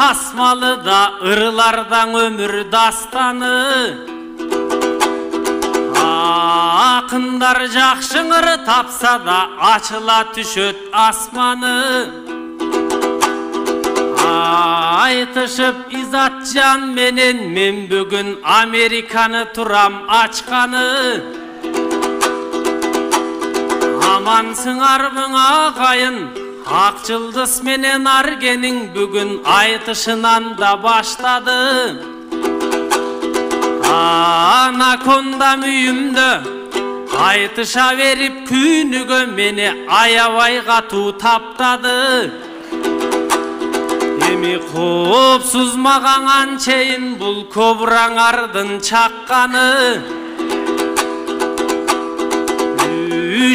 Tasmalı da ırılardan ömür dastanı. Akınдар жақшыңыр tapsa da açıla düşöt asmanı. Айтышып izatcan menen men bugün Amerikanı turam açkanı. Amansыңар бұңа қайын, ақ жылдыз менен аргенің бүгін айтышынан да баштады. Анаконда мүйімді айтыша беріп күнігө мені аябай қату таптады. Эми қопсыз маған анчейін бұл кобраңардың чаққаны.